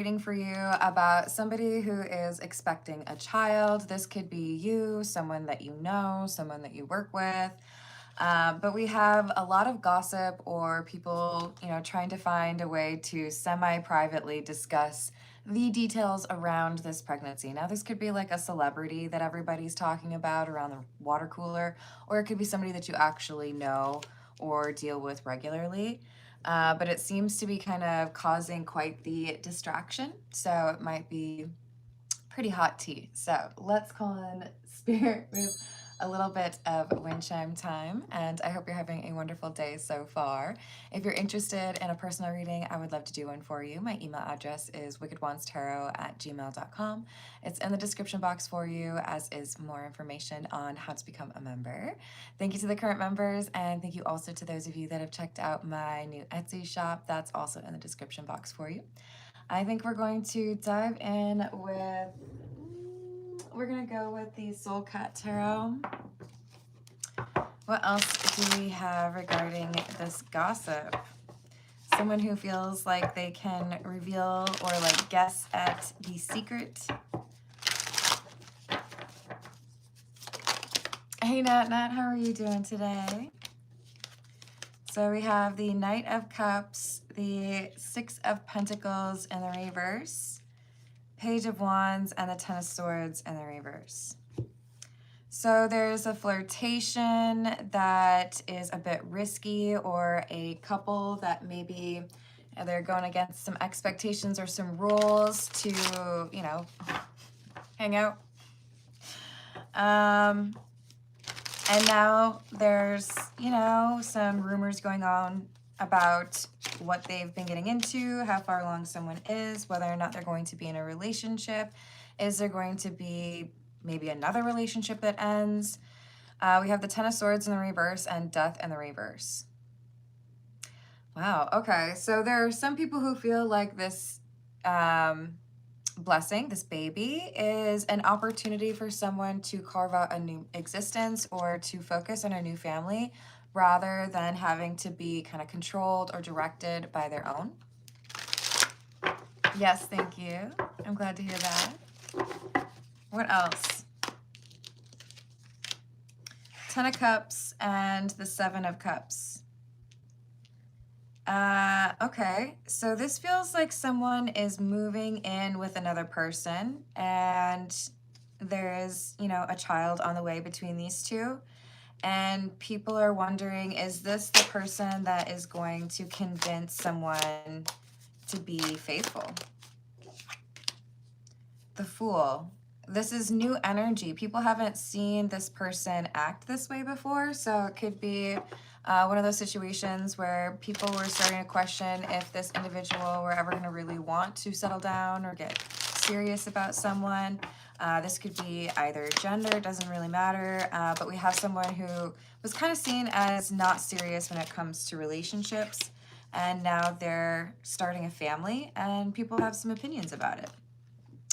Reading for you about somebody who is expecting a child. This could be you, someone that you know, someone that you work with. But we have a lot of gossip or people, trying to find a way to semi-privately discuss the details around this pregnancy. Now, this could be like a celebrity that everybody's talking about around the water cooler, or it could be somebody that you actually know or deal with regularly. But it seems to be kind of causing quite the distraction. So it might be pretty hot tea. So let's call in Spirit with a little bit of wind chime time. And I hope you're having a wonderful day so far. If you're interested in a personal reading, I would love to do one for you. My email address is wickedwandstarot@gmail.com. It's in the description box for you, as is more information on how to become a member. Thank you to the current members, and thank you also to those of you that have checked out my new Etsy shop. That's also in the description box for you. I think we're going to dive in with, we're going to go with the Soul Cat Tarot. What else do we have regarding this gossip? Someone who feels like they can reveal or like guess at the secret. Hey Nat, how are you doing today? So we have the Knight of Cups, the Six of Pentacles in the reverse, Page of Wands, and the Ten of Swords in the reverse. So there's a flirtation that is a bit risky, or a couple that maybe they're going against some expectations or some rules to, hang out. And now there's, some rumors going on about what they've been getting into, how far along someone is, whether or not they're going to be in a relationship. Is there going to be maybe another relationship that ends? We have the Ten of Swords in the reverse and Death in the reverse. Wow, okay. So there are some people who feel like this blessing, this baby, is an opportunity for someone to carve out a new existence or to focus on a new family rather than having to be kind of controlled or directed by their own. Yes, thank you. I'm glad to hear that. What else? Ten of Cups and the Seven of Cups. Okay, so this feels like someone is moving in with another person, and there is, a child on the way between these two. And people are wondering, is this the person that is going to convince someone to be faithful? The Fool. This is new energy. People haven't seen this person act this way before, so it could be one of those situations where people were starting to question if this individual were ever going to really want to settle down or get serious about someone. This could be either gender, it doesn't really matter, but we have someone who was kind of seen as not serious when it comes to relationships, and now they're starting a family, and people have some opinions about it.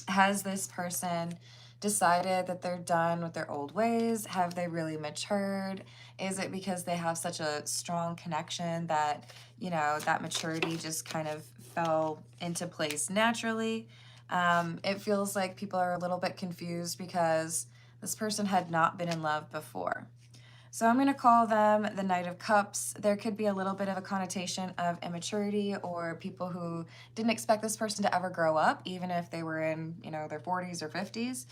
Has this person decided that they're done with their old ways? Have they really matured? Is it because they have such a strong connection that, that maturity just kind of fell into place naturally? It feels like people are a little bit confused because this person had not been in love before. So I'm going to call them the Knight of Cups. There could be a little bit of a connotation of immaturity, or people who didn't expect this person to ever grow up, even if they were in, their 40s or 50s.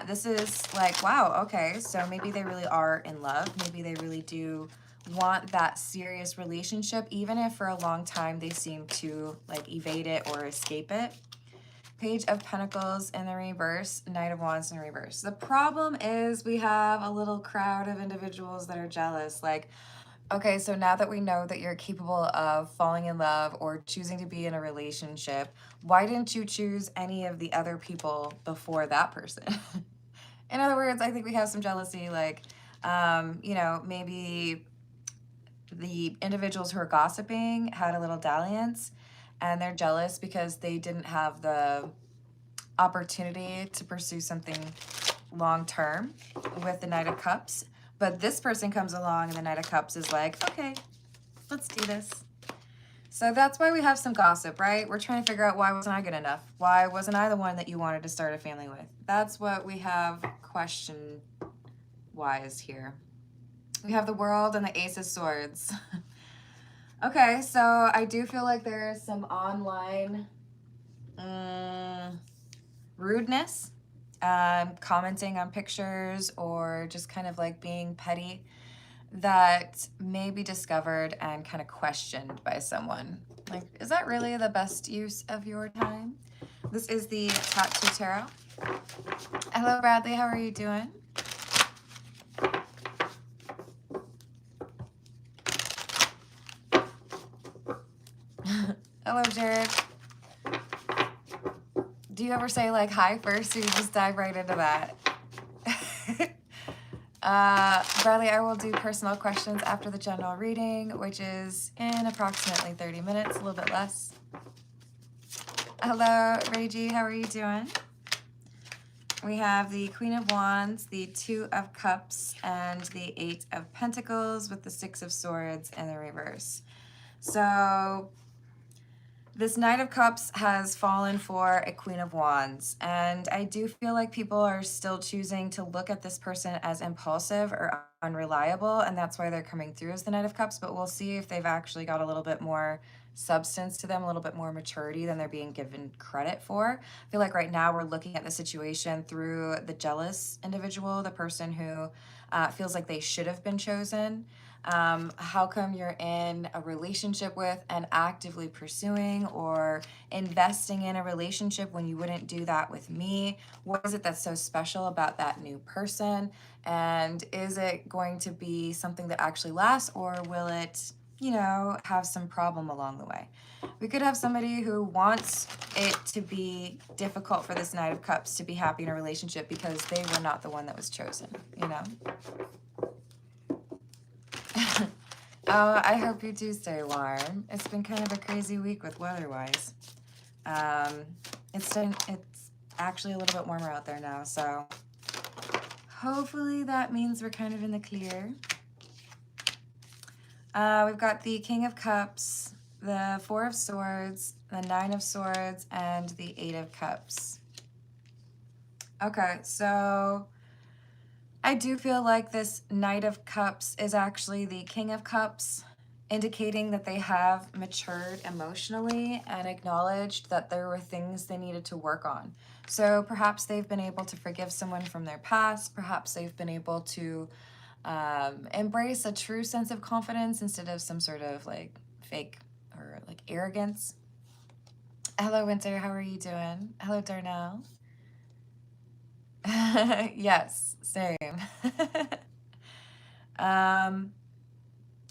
This is like, wow, okay, so maybe they really are in love. Maybe they really do want that serious relationship, even if for a long time they seem to like evade it or escape it. Page of Pentacles in the reverse, Knight of Wands in the reverse. The problem is we have a little crowd of individuals that are jealous. Like, okay, so now that we know that you're capable of falling in love or choosing to be in a relationship, why didn't you choose any of the other people before that person? In other words, I think we have some jealousy, like, maybe the individuals who are gossiping had a little dalliance, and they're jealous because they didn't have the opportunity to pursue something long-term with the Knight of Cups. But this person comes along and the Knight of Cups is like, okay, let's do this. So that's why we have some gossip, right? We're trying to figure out, why wasn't I good enough? Why wasn't I the one that you wanted to start a family with? That's what we have question-wise here. We have the World and the Ace of Swords. Okay, so I do feel like there is some online rudeness, commenting on pictures, or just kind of like being petty, that may be discovered and kind of questioned by someone. Like, is that really the best use of your time? This is the Tattoo Tarot. Hello, Bradley. How are you doing? Hello, Jared. Do you ever say like hi first, or you just dive right into that? Bradley, I will do personal questions after the general reading, which is in approximately 30 minutes, a little bit less. Hello, Reiji, how are you doing? We have the Queen of Wands, the Two of Cups, and the Eight of Pentacles with the Six of Swords in the reverse. So this Knight of Cups has fallen for a Queen of Wands, and I do feel like people are still choosing to look at this person as impulsive or unreliable, and that's why they're coming through as the Knight of Cups, but we'll see if they've actually got a little bit more substance to them, a little bit more maturity than they're being given credit for. I feel like right now we're looking at the situation through the jealous individual, the person who feels like they should have been chosen. How come you're in a relationship with and actively pursuing or investing in a relationship when you wouldn't do that with me? What is it that's so special about that new person? And is it going to be something that actually lasts, or will it, you know, have some problem along the way? We could have somebody who wants it to be difficult for this Knight of Cups to be happy in a relationship because they were not the one that was chosen, you know? Oh, I hope you do stay warm. It's been kind of a crazy week with weather-wise. It's actually a little bit warmer out there now, so hopefully that means we're kind of in the clear. We've got the King of Cups, the Four of Swords, the Nine of Swords, and the Eight of Cups. Okay, so I do feel like this Knight of Cups is actually the King of Cups, indicating that they have matured emotionally and acknowledged that there were things they needed to work on. So perhaps they've been able to forgive someone from their past. Perhaps they've been able to embrace a true sense of confidence instead of some sort of like fake or like arrogance. Hello, Winter. How are you doing? Hello, Darnell. Yes, same.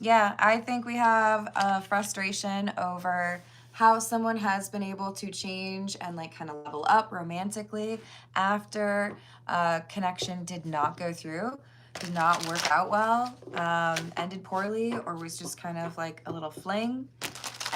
Yeah, I think we have a frustration over how someone has been able to change and like kind of level up romantically after a connection did not go through, did not work out well, ended poorly, or was just kind of like a little fling.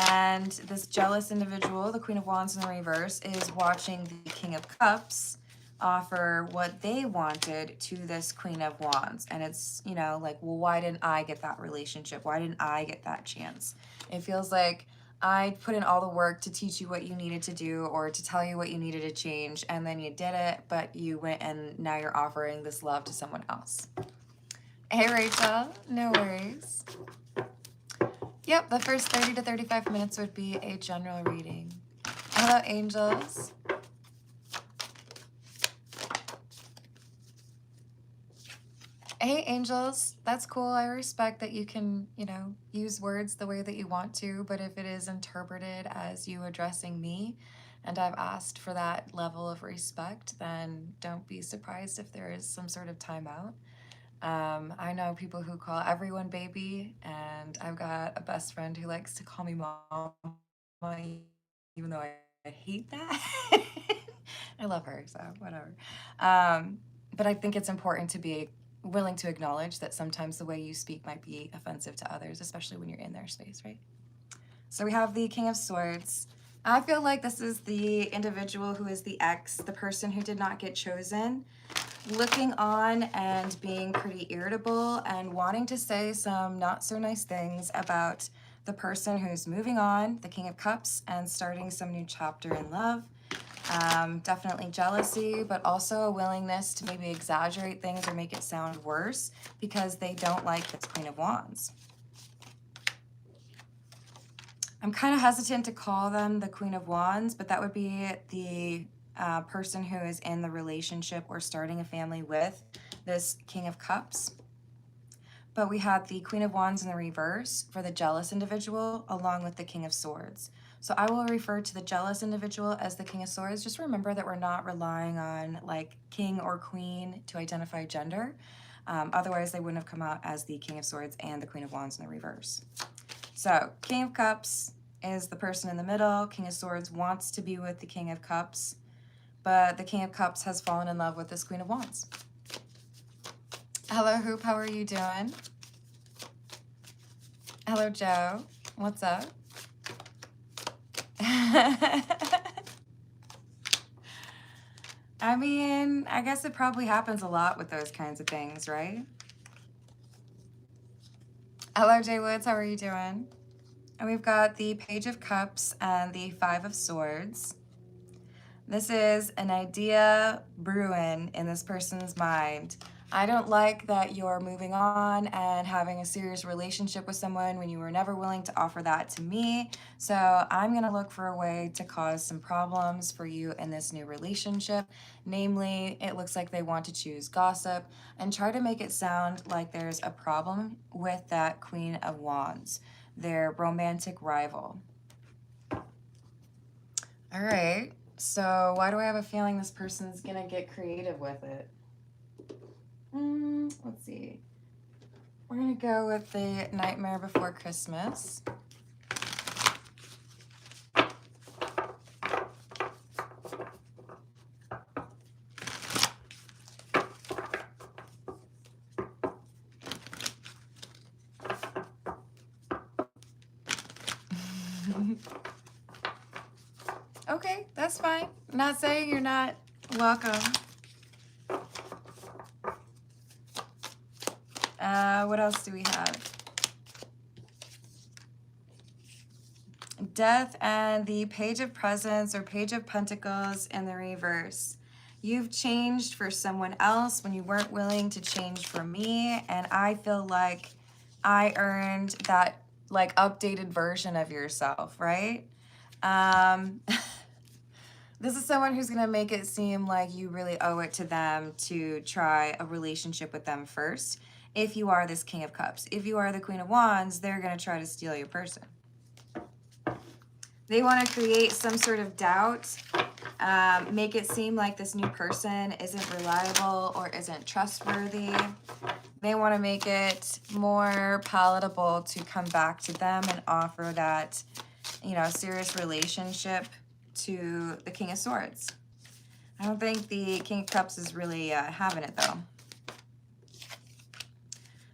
And this jealous individual, the Queen of Wands in the reverse, is watching the King of Cups offer what they wanted to this Queen of Wands. And it's, you know, like, well, why didn't I get that relationship? Why didn't I get that chance? It feels like I put in all the work to teach you what you needed to do or to tell you what you needed to change, and then you did it, but you went and now you're offering this love to someone else. Hey, Rachel, no worries. Yep, the first 30 to 35 minutes would be a general reading. Hello, angels. Hey, angels, that's cool. I respect that you can, you know, use words the way that you want to, but if it is interpreted as you addressing me, and I've asked for that level of respect, then don't be surprised if there is some sort of timeout. I know people who call everyone baby, and I've got a best friend who likes to call me mama, even though I hate that. I love her, so whatever. But I think it's important to be willing to acknowledge that sometimes the way you speak might be offensive to others, especially when you're in their space, right? So we have the King of Swords. I feel like this is the individual who is the ex, the person who did not get chosen, looking on and being pretty irritable and wanting to say some not so nice things about the person who's moving on, the King of Cups, and starting some new chapter in love. Definitely jealousy, but also a willingness to maybe exaggerate things or make it sound worse because they don't like this Queen of Wands. I'm kind of hesitant to call them the Queen of Wands, but that would be the person who is in the relationship or starting a family with this King of Cups. But we had the Queen of Wands in the reverse for the jealous individual, along with the King of Swords. So I will refer to the jealous individual as the King of Swords. Just remember that we're not relying on like king or queen to identify gender. Otherwise, they wouldn't have come out as the King of Swords and the Queen of Wands in the reverse. So King of Cups is the person in the middle. King of Swords wants to be with the King of Cups, but the King of Cups has fallen in love with this Queen of Wands. Hello, Hoop. How are you doing? Hello, Joe. What's up? I mean, I guess it probably happens a lot with those kinds of things, right? Hello, Jay Woods. How are you doing? And we've got the Page of Cups and the Five of Swords. This is an idea brewing in this person's mind. I don't like that you're moving on and having a serious relationship with someone when you were never willing to offer that to me. So I'm going to look for a way to cause some problems for you in this new relationship. Namely, it looks like they want to choose gossip and try to make it sound like there's a problem with that Queen of Wands, their romantic rival. All right. So why do I have a feeling this person's going to get creative with it? Let's see. We're going to go with the Nightmare Before Christmas. Okay, that's fine. I'm not saying you're not welcome. What else do we have? Death and the Page of Presents or Page of Pentacles in the reverse. You've changed for someone else when you weren't willing to change for me, and I feel like I earned that like updated version of yourself, right? This is someone who's going to make it seem like you really owe it to them to try a relationship with them first. If you are this King of Cups. If you are the Queen of Wands, they're going to try to steal your person. They want to create some sort of doubt, make it seem like this new person isn't reliable or isn't trustworthy. They want to make it more palatable to come back to them and offer that, serious relationship to the King of Swords. I don't think the King of Cups is really having it, though.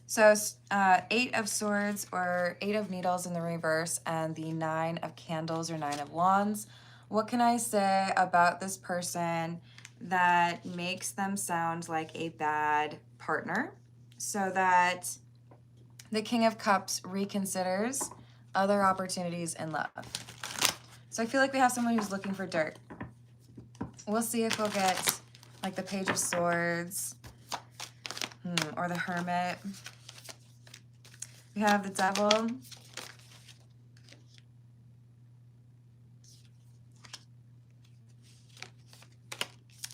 So 8 of Swords or 8 of Needles in the reverse and the 9 of Candles or 9 of Wands. What can I say about this person that makes them sound like a bad partner so that the King of Cups reconsiders other opportunities in love? So I feel like we have someone who's looking for dirt. We'll see if we'll get like the Page of Swords or the Hermit. We have the Devil.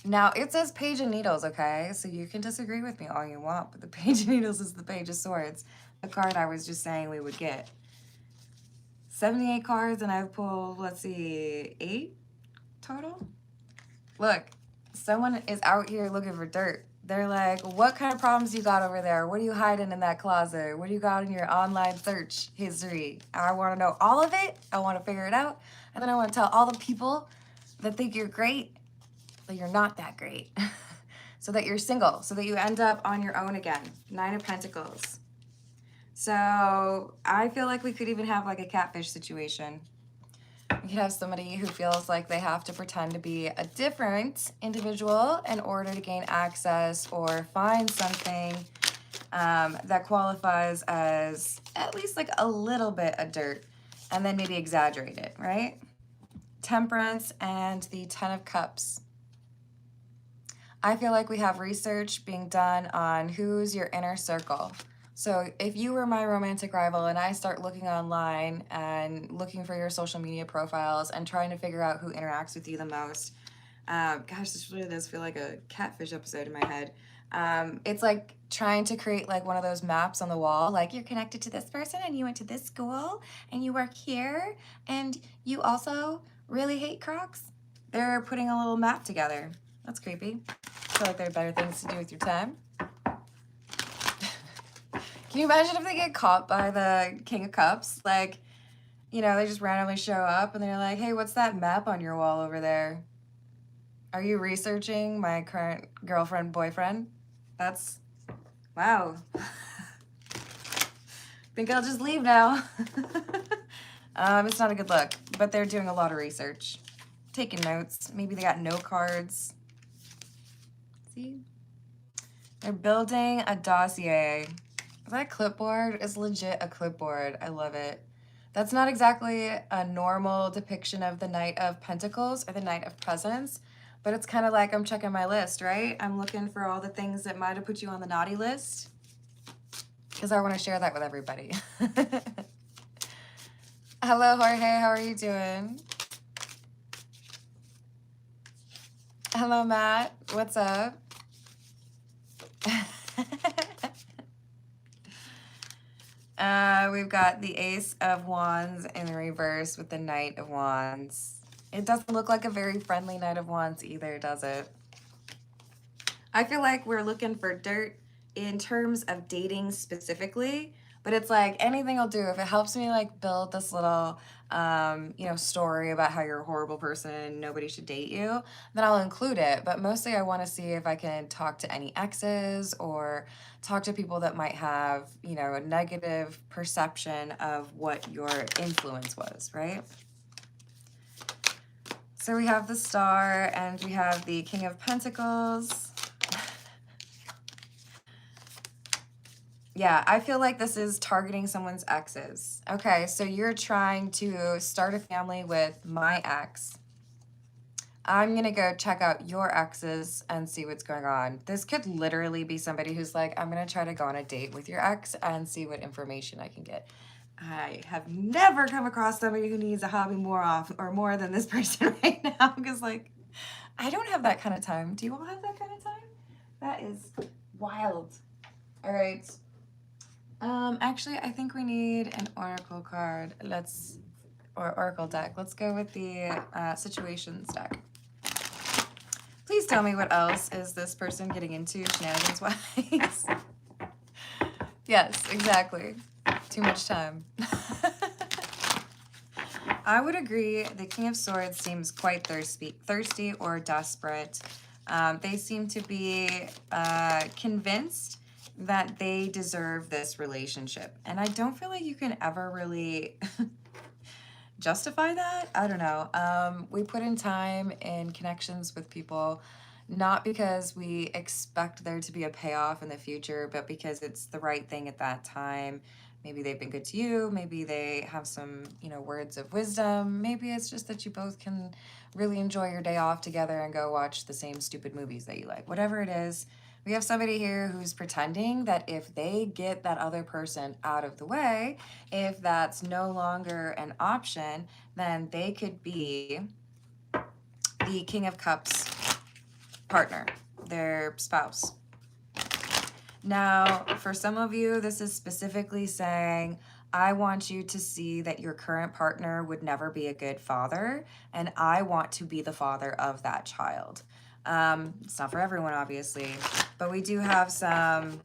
Now, it says Page of Needles, okay? So you can disagree with me all you want, but the Page of Needles is the Page of Swords, the card I was just saying we would get. 78 cards, and I've pulled, let's see, 8 total? Look, someone is out here looking for dirt. They're like, what kind of problems you got over there? What are you hiding in that closet? What do you got in your online search history? I want to know all of it. I want to figure it out. And then I want to tell all the people that think you're great that you're not that great. So that you're single. So that you end up on your own again. 9 of Pentacles. So I feel like we could even have like a catfish situation. We could have somebody who feels like they have to pretend to be a different individual in order to gain access or find something that qualifies as at least like a little bit of dirt. and then maybe exaggerate it, right? Temperance and the Ten of Cups. I feel like we have research being done on who's your inner circle. So if you were my romantic rival and I start looking online and looking for your social media profiles and trying to figure out who interacts with you the most, gosh, this really does feel like a catfish episode in my head. It's like trying to create like one of those maps on the wall, like you're connected to this person and you went to this school and you work here and you also really hate Crocs. They're putting a little map together. That's creepy. I feel like there are better things to do with your time. Can you imagine if they get caught by the King of Cups? Like, you know, they just randomly show up and they're like, hey, what's that map on your wall over there? Are you researching my current girlfriend, boyfriend? That's, wow. Think I'll just leave now. It's not a good look, but they're doing a lot of research. Taking notes. Maybe they got note cards. See? They're building a dossier. That clipboard is legit a clipboard. I love it. That's not exactly a normal depiction of the Knight of Pentacles or the Knight of Presents, but it's kind of like I'm checking my list, right? I'm looking for all the things that might have put you on the naughty list because I want to share that with everybody. Hello, Jorge. How are you doing? Hello, Matt. What's up? We've got the Ace of Wands in reverse with the Knight of Wands. It doesn't look like a very friendly Knight of Wands either, does it? I feel like we're looking for dirt in terms of dating specifically, but it's like anything I'll do if it helps me like build this little you know, story about how you're a horrible person and nobody should date you, then I'll include it. But mostly I want to see if I can talk to any exes or talk to people that might have, you know, a negative perception of what your influence was, right? So we have the Star and we have the King of Pentacles. Yeah, I feel like this is targeting someone's exes. Okay, so you're trying to start a family with my ex. I'm gonna go check out your exes and see what's going on. This could literally be somebody who's like, I'm gonna try to go on a date with your ex and see what information I can get. I have never come across somebody who needs a hobby more than this person right now because like, I don't have that kind of time. Do you all have that kind of time? That is wild. All right. Actually, I think we need an oracle card. Or oracle deck. Let's go with the situations deck. Please tell me what else is this person getting into shenanigans-wise. Yes, exactly. Too much time. I would agree. The King of Swords seems quite thirsty or desperate. They seem to be convinced that they deserve this relationship. And I don't feel like you can ever really justify that. I don't know. We put in time in connections with people, not because we expect there to be a payoff in the future, but because it's the right thing at that time. Maybe they've been good to you. Maybe they have some, you know, words of wisdom. Maybe it's just that you both can really enjoy your day off together and go watch the same stupid movies that you like. Whatever it is, we have somebody here who's pretending that if they get that other person out of the way, if that's no longer an option, then they could be the King of Cups partner, their spouse. Now, for some of you, this is specifically saying, I want you to see that your current partner would never be a good father, and I want to be the father of that child. It's not for everyone, obviously, but we do have some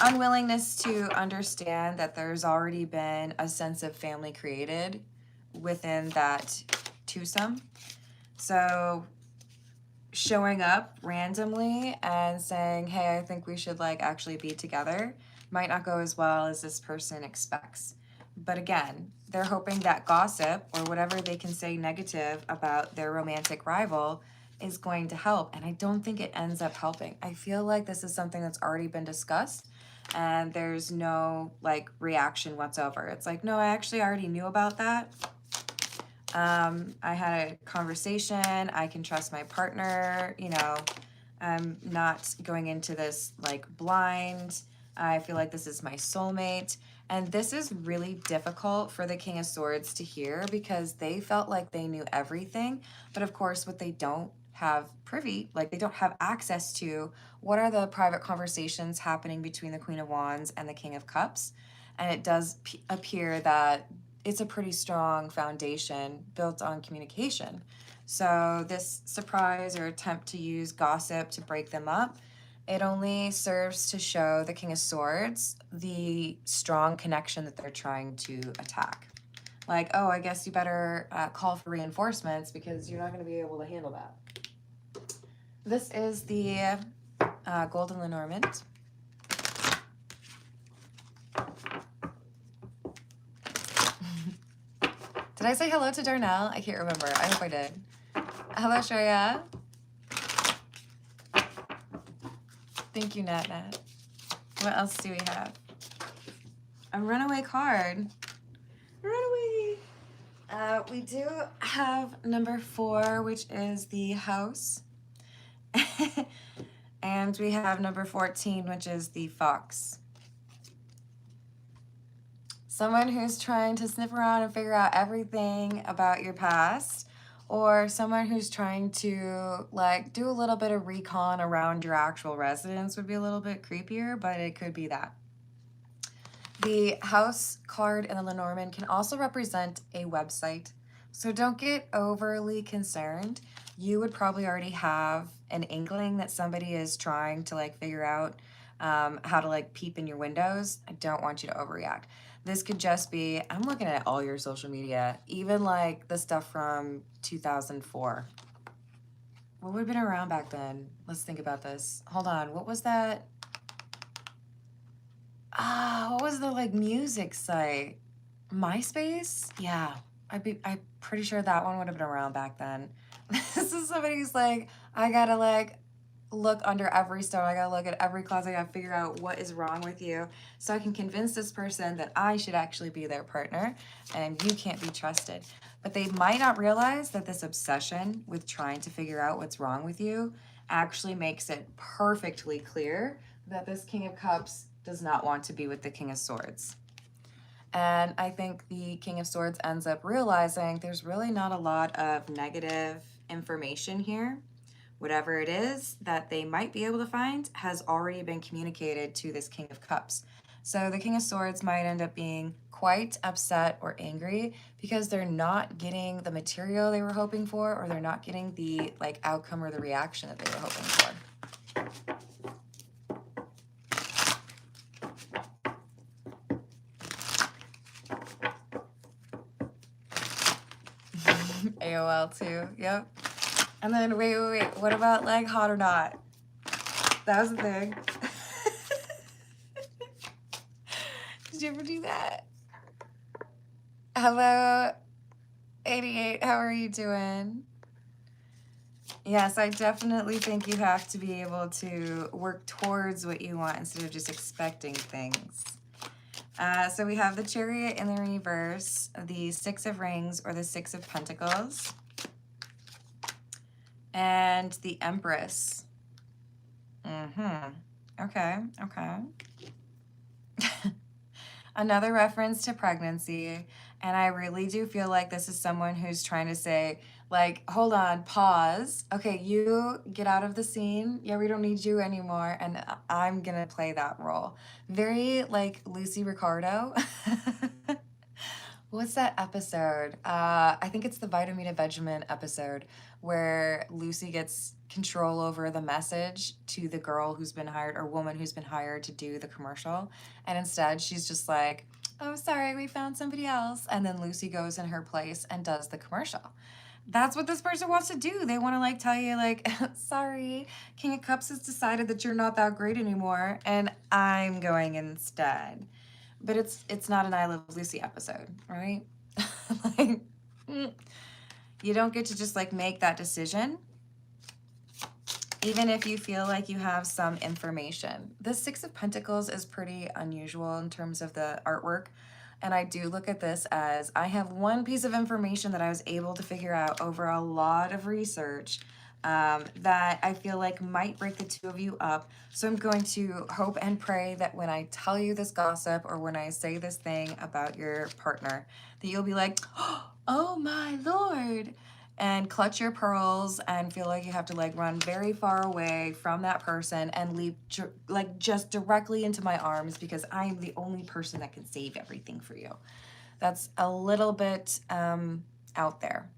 unwillingness to understand that there's already been a sense of family created within that twosome. So showing up randomly and saying, hey, I think we should like actually be together might not go as well as this person expects. But again, they're hoping that gossip or whatever they can say negative about their romantic rival is going to help. And I don't think it ends up helping. I feel like this is something that's already been discussed and there's no like reaction whatsoever. It's like, no, I actually already knew about that. I had a conversation. I can trust my partner. You know, I'm not going into this like blind. I feel like this is my soulmate. And this is really difficult for the King of Swords to hear because they felt like they knew everything. But of course, what they don't have privy, like they don't have access to, what are the private conversations happening between the Queen of Wands and the King of Cups? And it does appear that it's a pretty strong foundation built on communication. So this surprise or attempt to use gossip to break them up, it only serves to show the King of Swords the strong connection that they're trying to attack. Like, oh, I guess you better call for reinforcements because you're not going to be able to handle that. This is the Golden Lenormand. Did I say hello to Darnell? I can't remember. I hope I did. Hello, Shreya. Thank you, Nat Nat. What else do we have? A runaway card. Runaway. We do have number 4, which is the house. And we have number 14, which is the fox. Someone who's trying to sniff around and figure out everything about your past, or someone who's trying to like do a little bit of recon around your actual residence would be a little bit creepier, but it could be that. The house card in the Lenormand can also represent a website. So don't get overly concerned. You would probably already have an inkling that somebody is trying to like figure out how to like peep in your windows. I don't want you to overreact. This could just be, I'm looking at all your social media, even like the stuff from 2004. What would have been around back then? Let's think about this. Hold on, what was that? What was the like music site? MySpace? Yeah, I'm pretty sure that one would have been around back then. This is somebody who's like, I gotta like look under every stone. I gotta look at every closet. I gotta figure out what is wrong with you so I can convince this person that I should actually be their partner and you can't be trusted. But they might not realize that this obsession with trying to figure out what's wrong with you actually makes it perfectly clear that this King of Cups does not want to be with the King of Swords. And I think the King of Swords ends up realizing there's really not a lot of negative information here. Whatever it is that they might be able to find has already been communicated to this King of Cups. So the King of Swords might end up being quite upset or angry because they're not getting the material they were hoping for, or they're not getting the like outcome or the reaction that they were hoping for. AOL too, yep. And then, wait, what about like hot or not? That was the thing. Did you ever do that? Hello, 88, how are you doing? Yes, I definitely think you have to be able to work towards what you want instead of just expecting things. So we have the Chariot in the reverse, the 6 of Rings or the 6 of Pentacles, and the Empress. Okay. Another reference to pregnancy, and I really do feel like this is someone who's trying to say, like, hold on, pause. Okay, you get out of the scene. Yeah, we don't need you anymore, and I'm gonna play that role. Very like Lucy Ricardo. What's that episode? I think it's the Vitamin Benjamin episode where Lucy gets control over the message to the girl who's been hired, or woman who's been hired to do the commercial. And instead she's just like, oh, sorry, we found somebody else. And then Lucy goes in her place and does the commercial. That's what this person wants to do. They want to like tell you like, sorry, King of Cups has decided that you're not that great anymore and I'm going instead. But it's not an I Love Lucy episode, right? Like, you don't get to just like make that decision. even if you feel like you have some information. The Six of Pentacles is pretty unusual in terms of the artwork. And I do look at this as I have one piece of information that I was able to figure out over a lot of research that I feel like might break the two of you up. So I'm going to hope and pray that when I tell you this gossip or when I say this thing about your partner, that you'll be like, oh my Lord, and clutch your pearls and feel like you have to like run very far away from that person and leap like just directly into my arms because I am the only person that can save everything for you. That's a little bit out there.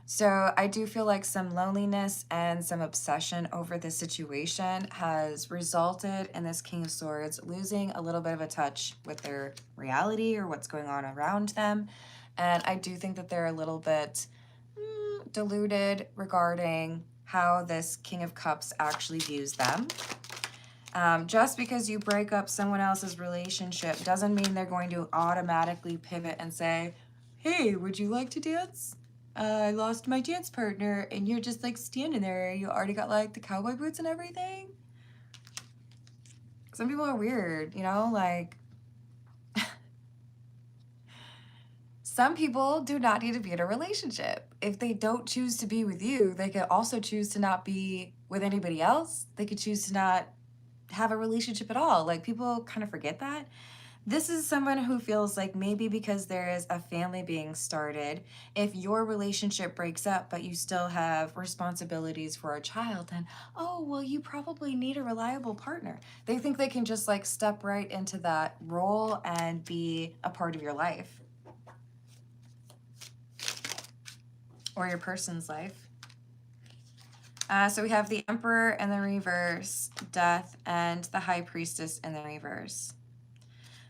So I do feel like some loneliness and some obsession over this situation has resulted in this King of Swords losing a little bit of a touch with their reality or what's going on around them. And I do think that they're a little bit deluded regarding how this King of Cups actually views them. Just because you break up someone else's relationship doesn't mean they're going to automatically pivot and say, hey, would you like to dance? I lost my dance partner and you're just like standing there. You already got like the cowboy boots and everything. Some people are weird, you know, like some people do not need to be in a relationship. If they don't choose to be with you, they could also choose to not be with anybody else. They could choose to not have a relationship at all. Like people kind of forget that. This is someone who feels like maybe because there is a family being started, if your relationship breaks up, but you still have responsibilities for a child, then, oh, well, you probably need a reliable partner. They think they can just like step right into that role and be a part of your life or your person's life. So we have the Emperor in the reverse, Death, and the High Priestess in the reverse.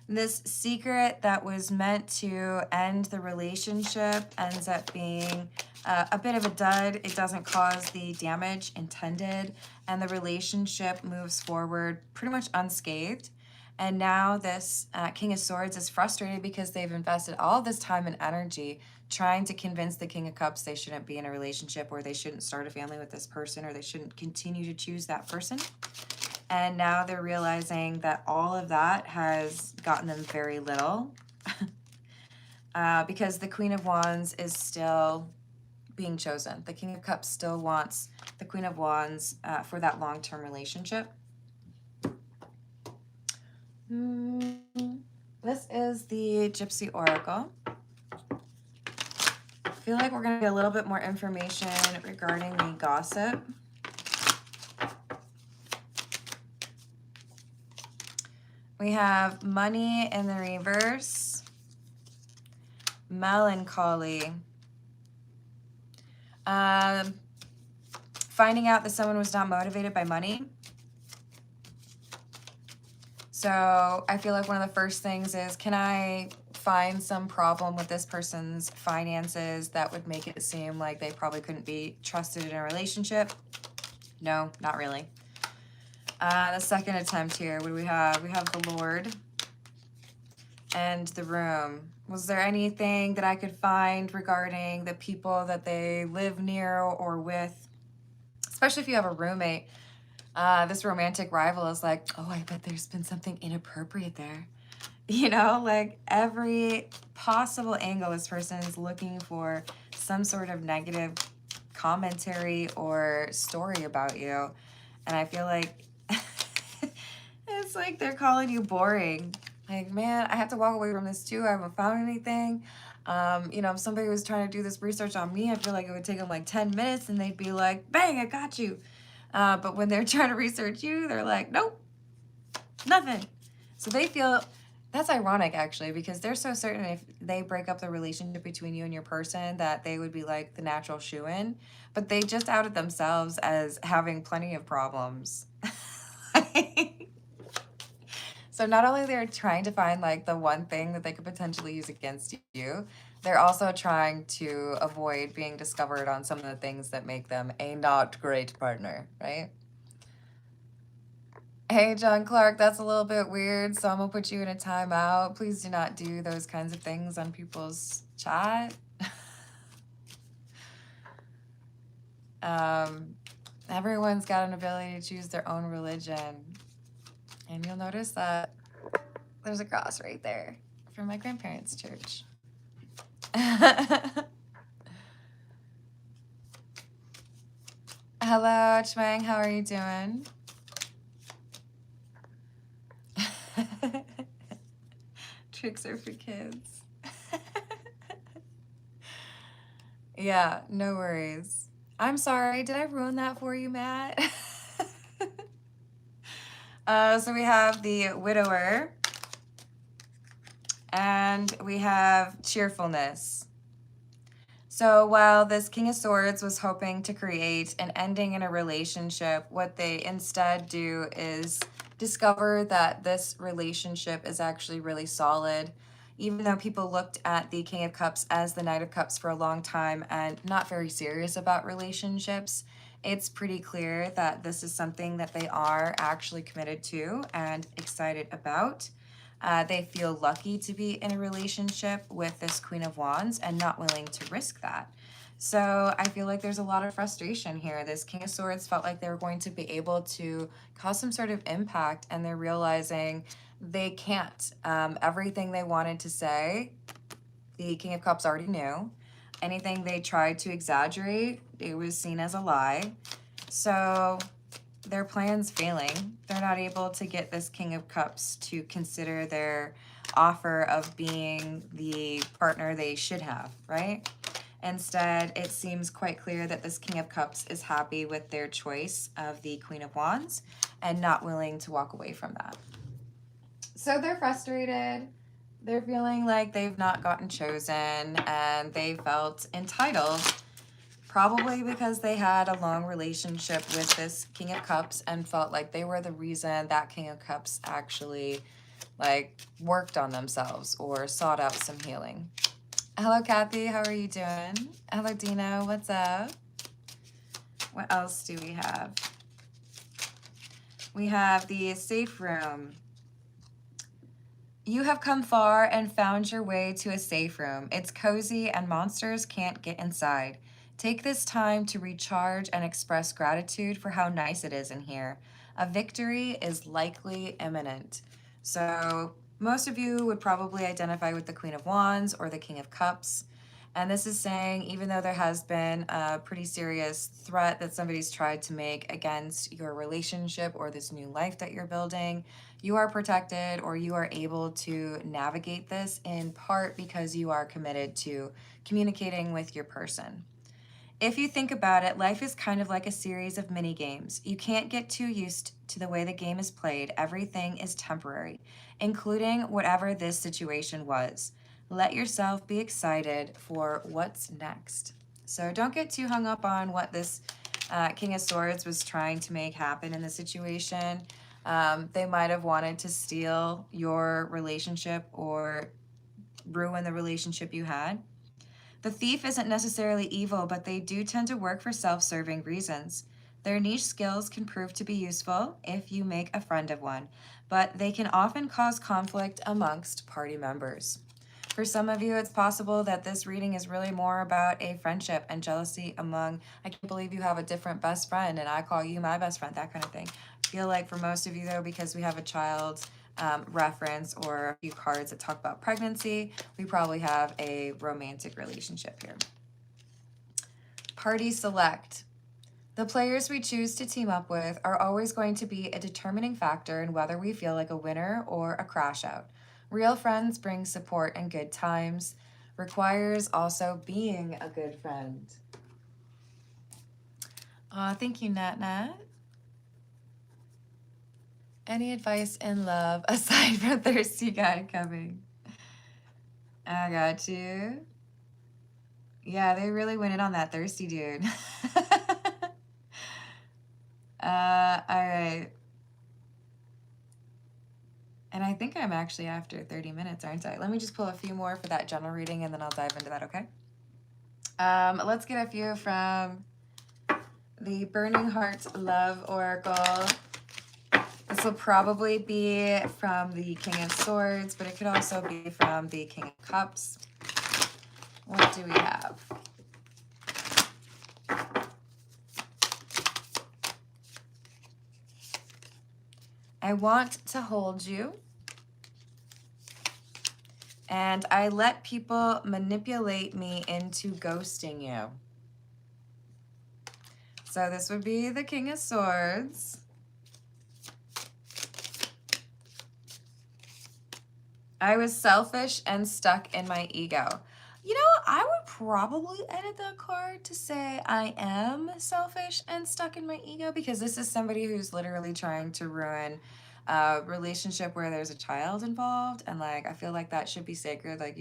This secret that was meant to end the relationship ends up being a bit of a dud. It doesn't cause the damage intended, and the relationship moves forward pretty much unscathed. And now this King of Swords is frustrated because they've invested all this time and energy trying to convince the King of Cups they shouldn't be in a relationship or they shouldn't start a family with this person or they shouldn't continue to choose that person. And now they're realizing that all of that has gotten them very little because the Queen of Wands is still being chosen. The King of Cups still wants the Queen of Wands for that long-term relationship. This is the Gypsy Oracle. I feel like we're going to get a little bit more information regarding the gossip. We have Money in the reverse, Melancholy, finding out that someone was not motivated by money. So I feel like one of the first things is, can I find some problem with this person's finances that would make it seem like they probably couldn't be trusted in a relationship? No, not really. The second attempt here, what do we have? We have the Lord and the Room. Was there anything that I could find regarding the people that they live near or with? Especially if you have a roommate. This romantic rival is like, oh, I bet there's been something inappropriate there. You know, like every possible angle this person is looking for some sort of negative commentary or story about you. And I feel like it's like they're calling you boring. Like, man, I have to walk away from this too. I haven't found anything. You know, if somebody was trying to do this research on me, I feel like it would take them like 10 minutes and they'd be like, bang, I got you. But when they're trying to research you, they're like, nope, nothing. So they feel, that's ironic actually, because they're so certain if they break up the relationship between you and your person that they would be like the natural shoo-in, but they just outed themselves as having plenty of problems. So not only they're trying to find like the one thing that they could potentially use against you, they're also trying to avoid being discovered on some of the things that make them a not great partner, right? Hey, John Clark, that's a little bit weird, so I'm gonna put you in a timeout. Please do not do those kinds of things on people's chat. Everyone's got an ability to choose their own religion. And you'll notice that there's a cross right there from my grandparents' church. Hello, Chwang. How are you doing? Tricks are for kids. Yeah, no worries. I'm sorry. Did I ruin that for you, Matt? So we have the widower. And we have cheerfulness. So while this King of Swords was hoping to create an ending in a relationship, what they instead do is discover that this relationship is actually really solid. Even though people looked at the King of Cups as the Knight of Cups for a long time and not very serious about relationships, it's pretty clear that this is something that they are actually committed to and excited about. They feel lucky to be in a relationship with this Queen of Wands and not willing to risk that. So I feel like there's a lot of frustration here. This King of Swords felt like they were going to be able to cause some sort of impact, and they're realizing they can't. Everything they wanted to say, the King of Cups already knew. Anything they tried to exaggerate, it was seen as a lie. So their plan's failing. They're not able to get this King of Cups to consider their offer of being the partner they should have, right? Instead, it seems quite clear that this King of Cups is happy with their choice of the Queen of Wands and not willing to walk away from that. So they're frustrated. They're feeling like they've not gotten chosen, and they felt entitled, probably because they had a long relationship with this King of Cups and felt like they were the reason that King of Cups actually worked on themselves or sought out some healing. Hello, Kathy. How are you doing? Hello, Dino. What's up? What else do we have? We have the safe room. You have come far and found your way to a safe room. It's cozy and monsters can't get inside. Take this time to recharge and express gratitude for how nice it is in here. A victory is likely imminent. So most of you would probably identify with the Queen of Wands or the King of Cups. And this is saying, even though there has been a pretty serious threat that somebody's tried to make against your relationship or this new life that you're building, you are protected, or you are able to navigate this in part because you are committed to communicating with your person. If you think about it, life is kind of like a series of mini games. You can't get too used to the way the game is played. Everything is temporary, including whatever this situation was. Let yourself be excited for what's next. So don't get too hung up on what this King of Swords was trying to make happen in the situation. They might have wanted to steal your relationship or ruin the relationship you had. The thief isn't necessarily evil, but they do tend to work for self-serving reasons. Their niche skills can prove to be useful if you make a friend of one, but they can often cause conflict amongst party members. For some of you, it's possible that this reading is really more about a friendship and jealousy among, I can't believe you have a different best friend and I call you my best friend, that kind of thing. I feel like for most of you, though, because we have a child reference or a few cards that talk about pregnancy, we probably have a romantic relationship here. Party select. The players we choose to team up with are always going to be a determining factor in whether we feel like a winner or a crash out. Real friends bring support and good times. Requires also being a good friend. Thank you, Nat Nat. Any advice in love aside from thirsty guy coming? I got you. Yeah, they really went in on that thirsty dude. All right. And I think I'm actually after 30 minutes, aren't I? Let me just pull a few more for that general reading and then I'll dive into that, okay? Let's get a few from the Burning Heart Love Oracle. This will probably be from the King of Swords, but it could also be from the King of Cups. What do we have? I want to hold you. And I let people manipulate me into ghosting you. So this would be the King of Swords. I was selfish and stuck in my ego. You know, I would probably edit that card to say I am selfish and stuck in my ego, because this is somebody who's literally trying to ruin a relationship where there's a child involved. And like, I feel like that should be sacred. Like,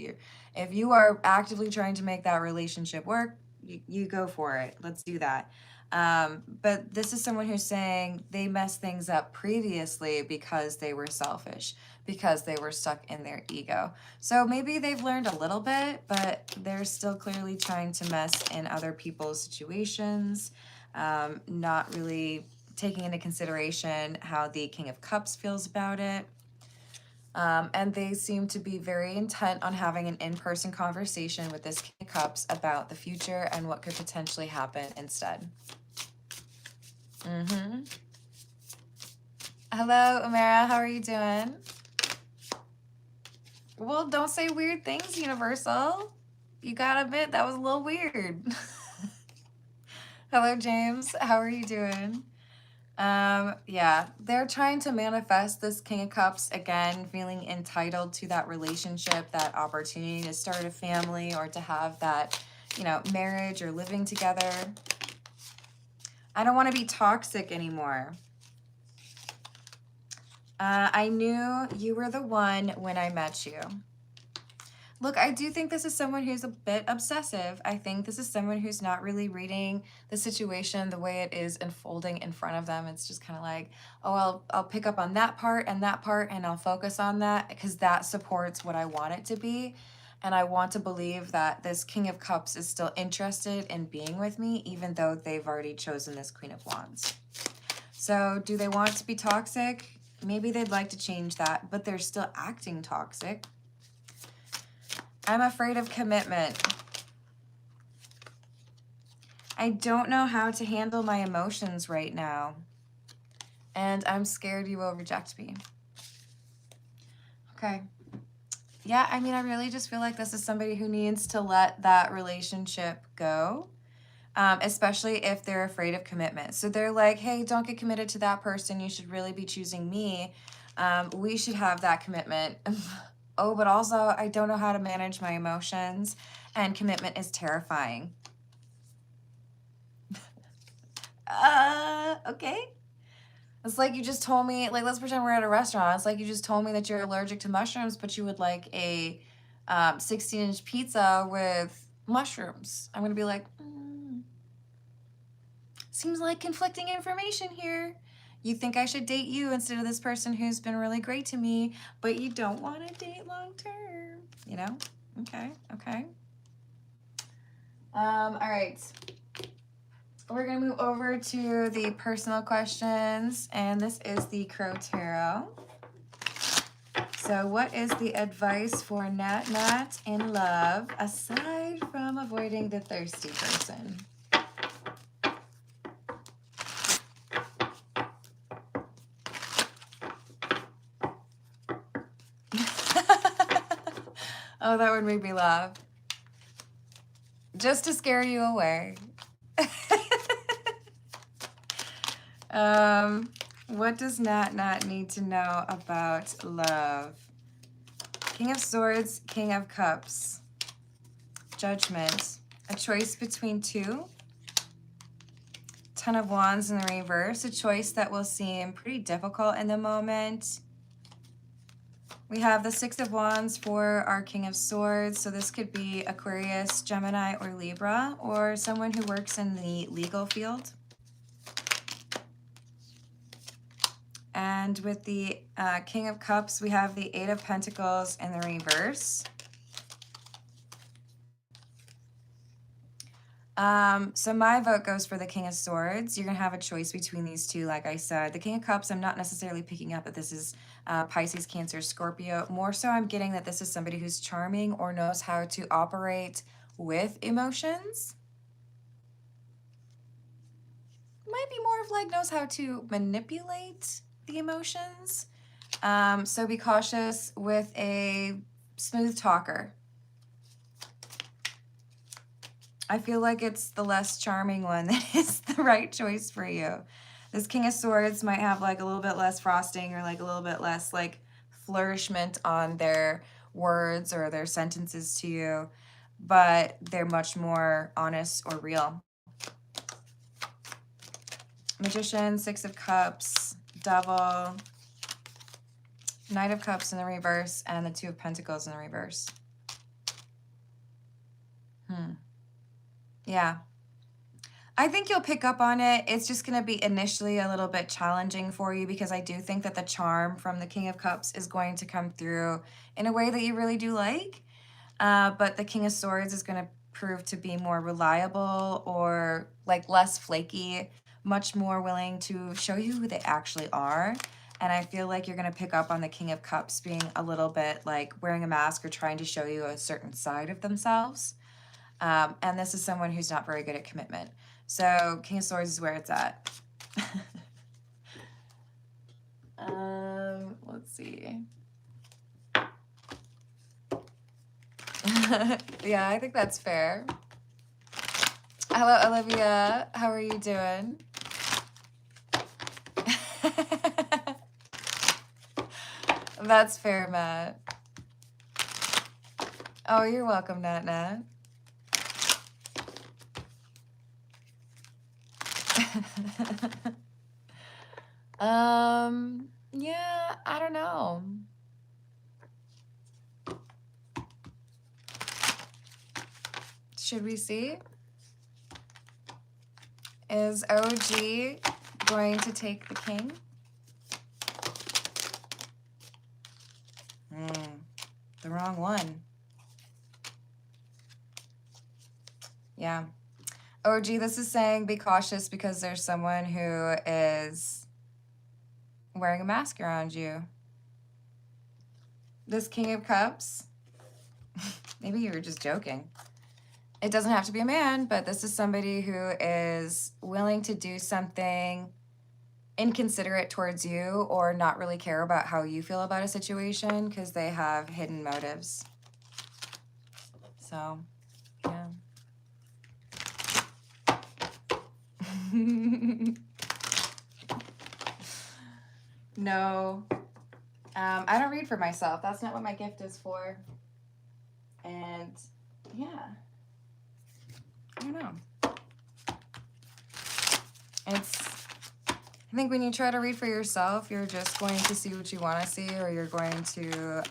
if you are actively trying to make that relationship work, you go for it. Let's do that. But this is someone who's saying they messed things up previously because they were selfish, because they were stuck in their ego. So maybe they've learned a little bit, but they're still clearly trying to mess in other people's situations, not really taking into consideration how the King of Cups feels about it. And they seem to be very intent on having an in-person conversation with this King of Cups about the future and what could potentially happen instead. Hello, Amara. How are you doing? Well, don't say weird things, Universal. You gotta admit, that was a little weird. Hello, James. How are you doing? Yeah, they're trying to manifest this King of Cups, again, feeling entitled to that relationship, that opportunity to start a family or to have that, you know, marriage or living together. I don't want to be toxic anymore. I knew you were the one when I met you. Look, I do think this is someone who's a bit obsessive. I think this is someone who's not really reading the situation the way it is unfolding in front of them. It's just kind of like, oh, I'll pick up on that part, and I'll focus on that because that supports what I want it to be. And I want to believe that this King of Cups is still interested in being with me, even though they've already chosen this Queen of Wands. So do they want to be toxic? Maybe they'd like to change that, but they're still acting toxic. I'm afraid of commitment. I don't know how to handle my emotions right now. And I'm scared you will reject me. Okay. Yeah, I mean, I really just feel like this is somebody who needs to let that relationship go, especially if they're afraid of commitment. So they're like, hey, don't get committed to that person. You should really be choosing me. We should have that commitment. Oh, but also I don't know how to manage my emotions, and commitment is terrifying. Okay. It's like you just told me, like, let's pretend we're at a restaurant. It's like you just told me that you're allergic to mushrooms, but you would like a 16-inch pizza with mushrooms. I'm going to be like, seems like conflicting information here. You think I should date you instead of this person who's been really great to me, but you don't want to date long term, you know? Okay. All right. We're going to move over to the personal questions, and this is the Crow Tarot. So what is the advice for Nat in love, aside from avoiding the thirsty person? Oh, that would make me laugh. Just to scare you away. What does Nat need to know about love? King of Swords, King of Cups. Judgment. A choice between two. Ten of Wands in the reverse. A choice that will seem pretty difficult in the moment. We have the Six of Wands for our King of Swords. So this could be Aquarius, Gemini, or Libra, or someone who works in the legal field. And with the King of Cups, we have the Eight of Pentacles in the reverse. So my vote goes for the King of Swords. You're going to have a choice between these two, like I said. The King of Cups, I'm not necessarily picking up that this is Pisces, Cancer, Scorpio. More so I'm getting that this is somebody who's charming or knows how to operate with emotions. Might be more of like knows how to manipulate the emotions. So be cautious with a smooth talker. I feel like it's the less charming one that is the right choice for you. This King of Swords might have like a little bit less frosting or like a little bit less like flourishment on their words or their sentences to you, but they're much more honest or real. Magician, Six of Cups, Devil, Knight of Cups in the reverse, and the Two of Pentacles in the reverse. Yeah. I think you'll pick up on it. It's just going to be initially a little bit challenging for you because I do think that the charm from the King of Cups is going to come through in a way that you really do like. But the King of Swords is going to prove to be more reliable or like less flaky, much more willing to show you who they actually are. And I feel like you're going to pick up on the King of Cups being a little bit like wearing a mask or trying to show you a certain side of themselves. And this is someone who's not very good at commitment. So King of Swords is where it's at. Let's see. Yeah, I think that's fair. Hello, Olivia. How are you doing? That's fair, Matt. Oh, you're welcome, Nat Nat. Yeah, I don't know. Should we see? Is OG going to take the king? The wrong one. Yeah. OG, this is saying be cautious because there's someone who is wearing a mask around you. This King of Cups, maybe you were just joking. It doesn't have to be a man, but this is somebody who is willing to do something inconsiderate towards you or not really care about how you feel about a situation because they have hidden motives. So, yeah. No. I don't read for myself. That's not what my gift is for. And, yeah. I don't know. I think when you try to read for yourself, you're just going to see what you want to see, or you're going to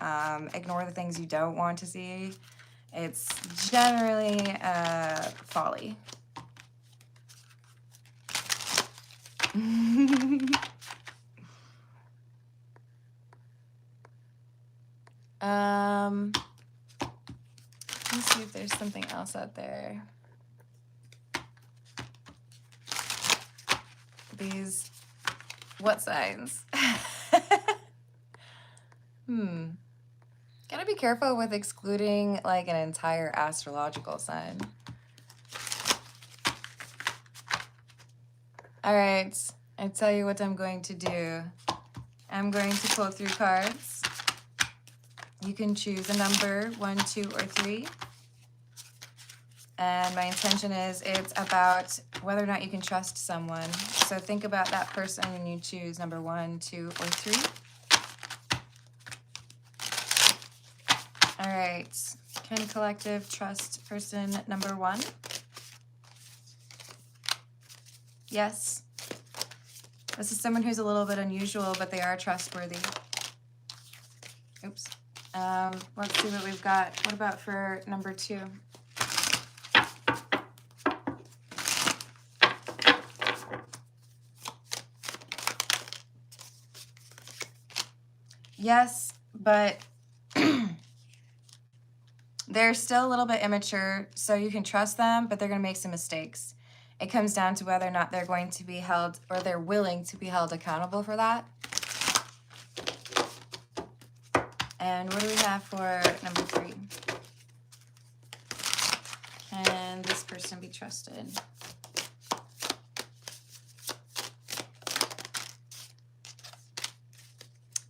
ignore the things you don't want to see. It's generally folly. Let's see if there's something else out there. These, what signs? Gotta be careful with excluding like an entire astrological sign. All right, I tell you what I'm going to do. I'm going to pull through cards. You can choose a number, 1, 2, or 3. And my intention is it's about whether or not you can trust someone. So think about that person when you choose number 1, 2, or 3. All right, can collective trust person number 1? Yes. This is someone who's a little bit unusual, but they are trustworthy. Oops. Let's see what we've got. What about for number 2? Yes, but they're still a little bit immature, so you can trust them, but they're going to make some mistakes. It comes down to whether or not they're going to be held, or they're willing to be held accountable for that. And what do we have for number 3? Can this person be trusted?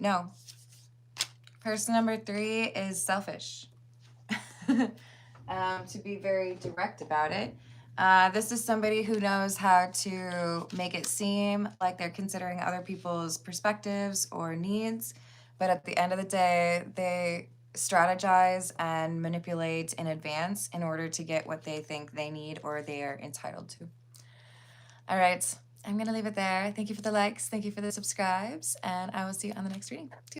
No. Person number 3 is selfish. To be very direct about it. This is somebody who knows how to make it seem like they're considering other people's perspectives or needs, but at the end of the day, they strategize and manipulate in advance in order to get what they think they need or they are entitled to. All right, I'm going to leave it there. Thank you for the likes. Thank you for the subscribes, and I will see you on the next reading.